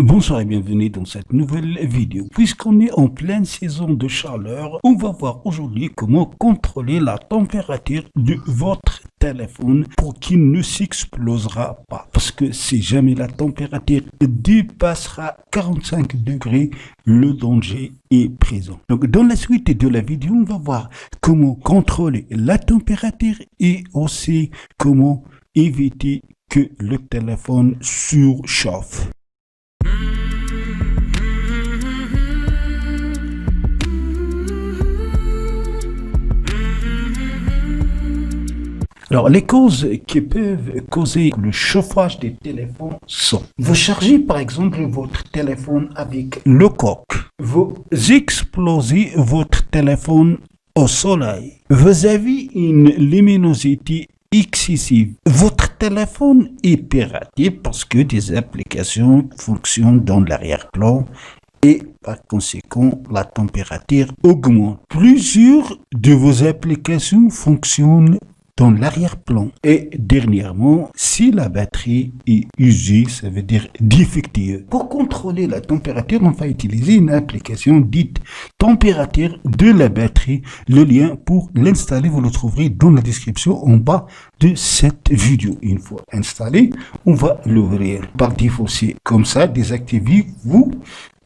Bonsoir et bienvenue dans cette nouvelle vidéo. Puisqu'on est en pleine saison de chaleur, on va voir aujourd'hui comment contrôler la température de votre téléphone pour qu'il ne s'explosera pas. Parce que si jamais la température dépassera 45 degrés, le danger est présent. Donc dans la suite de la vidéo, on va voir comment contrôler la température et aussi comment éviter que le téléphone surchauffe. Alors, les causes qui peuvent causer le chauffage des téléphones sont: vous chargez par exemple votre téléphone avec le coq, vous explosez votre téléphone au soleil, vous avez une luminosité excessive, votre téléphone est piraté parce que des applications fonctionnent dans l'arrière-plan et par conséquent la température augmente. Plusieurs de vos applications fonctionnent dans l'arrière-plan. Et dernièrement, si la batterie est usée, ça veut dire défectueuse. Pour contrôler la température, on va utiliser une application dite température de la batterie. Le lien pour l'installer, vous le trouverez dans la description en bas de cette vidéo. Une fois installé, on va l'ouvrir. Par défaut, c'est comme ça, désactivez-vous.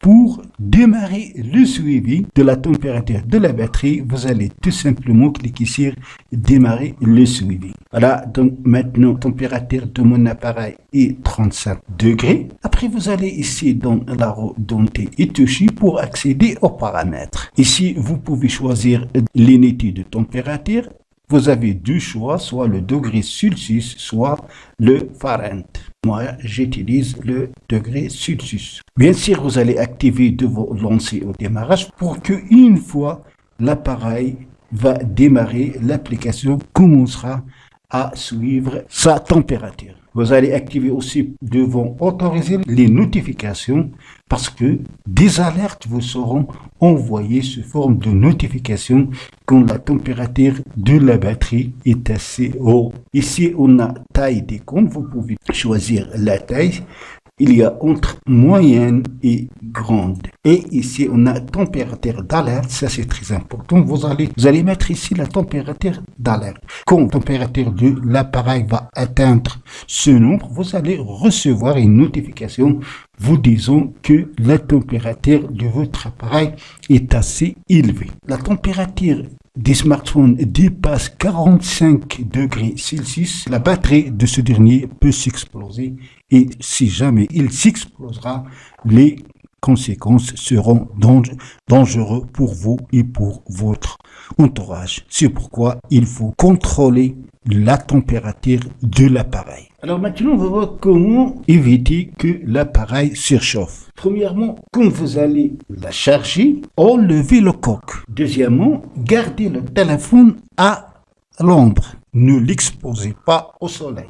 Pour démarrer le suivi de la température de la batterie, vous allez tout simplement cliquer sur démarrer le suivi. Voilà, donc maintenant, température de mon appareil est 35 degrés. Après, vous allez ici dans la roue dentée et toucher pour accéder aux paramètres. Ici, vous pouvez choisir l'unité de température. Vous avez deux choix, soit le degré Celsius, soit le Fahrenheit. Moi, j'utilise le degré Celsius. Bien sûr, vous allez activer de vos lancers au démarrage pour que une fois l'appareil va démarrer, l'application commencera à suivre sa température. Vous allez activer aussi devant autoriser les notifications parce que des alertes vous seront envoyées sous forme de notification quand la température de la batterie est assez haute. Ici, on a taille d'icône. Vous pouvez choisir la taille. Il y a entre moyenne et grande. Et ici, on a température d'alerte. Ça, c'est très important. Vous allez mettre ici la température d'alerte. Quand la température de l'appareil va atteindre ce nombre, vous allez recevoir une notification vous disant que la température de votre appareil est assez élevée. La température des smartphones dépasse 45 degrés Celsius, la batterie de ce dernier peut s'exploser et si jamais il s'explosera, les conséquences seront dangereuses pour vous et pour votre entourage. C'est pourquoi il faut contrôler la température de l'appareil. Alors maintenant, on va voir comment éviter que l'appareil surchauffe. Premièrement, quand vous allez la charger, enlevez le coq. Deuxièmement, gardez le téléphone à l'ombre. Ne l'exposez pas au soleil.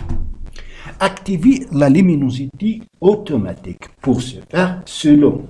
Activez la luminosité automatique. Pour ce faire, selon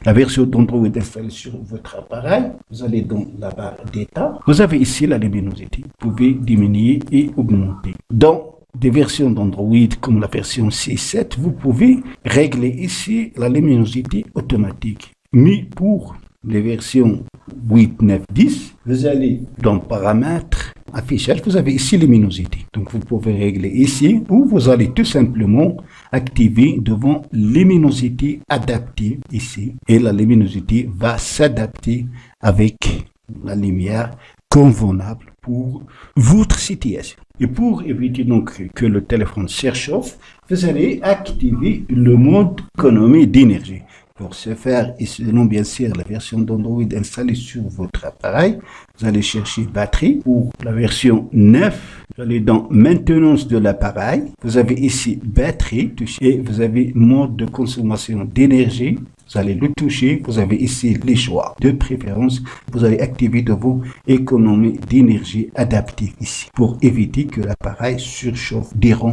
la version d'Android installée sur votre appareil, vous allez dans la barre d'état. Vous avez ici la luminosité. Vous pouvez diminuer et augmenter. Dans des versions d'Android comme la version 6.7, vous pouvez régler ici la luminosité automatique. Mais pour les versions 8, 9, 10, vous allez dans paramètres, affichage, vous avez ici luminosité. Donc vous pouvez régler ici ou vous allez tout simplement activer devant luminosité adaptive ici. Et la luminosité va s'adapter avec la lumière convenable pour votre situation. Et pour éviter donc que le téléphone surchauffe, vous allez activer le mode économie d'énergie. Pour ce faire, et selon bien sûr la version d'Android installée sur votre appareil, vous allez chercher batterie. Pour la version 9, vous allez dans maintenance de l'appareil. Vous avez ici batterie, et vous avez mode de consommation d'énergie. Vous allez le toucher, vous avez ici les choix. De préférence, vous allez activer de vos économies d'énergie adaptées ici pour éviter que l'appareil surchauffe durant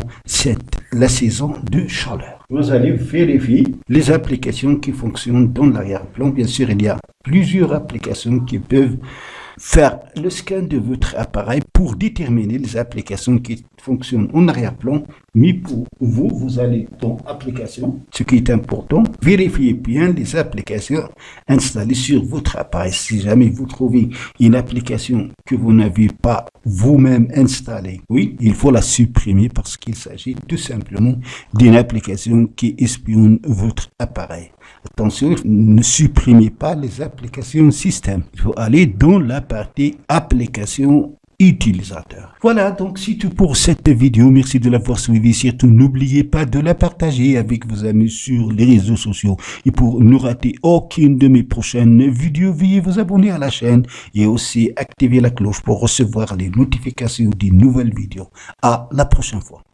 la saison de chaleur. Vous allez vérifier les applications qui fonctionnent dans l'arrière-plan. Bien sûr, il y a plusieurs applications qui peuvent faire le scan de votre appareil pour déterminer les applications qui fonctionne en arrière-plan, mais pour vous, vous allez dans application. Ce qui est important, vérifiez bien les applications installées sur votre appareil. Si jamais vous trouvez une application que vous n'avez pas vous-même installée, oui, il faut la supprimer parce qu'il s'agit tout simplement d'une application qui espionne votre appareil. Attention, ne supprimez pas les applications système. Il faut aller dans la partie application utilisateur. Voilà, donc c'est tout pour cette vidéo. Merci de l'avoir suivi. Surtout, n'oubliez pas de la partager avec vos amis sur les réseaux sociaux. Et pour ne rater aucune de mes prochaines vidéos, veuillez vous abonner à la chaîne et aussi activer la cloche pour recevoir les notifications des nouvelles vidéos. À la prochaine fois.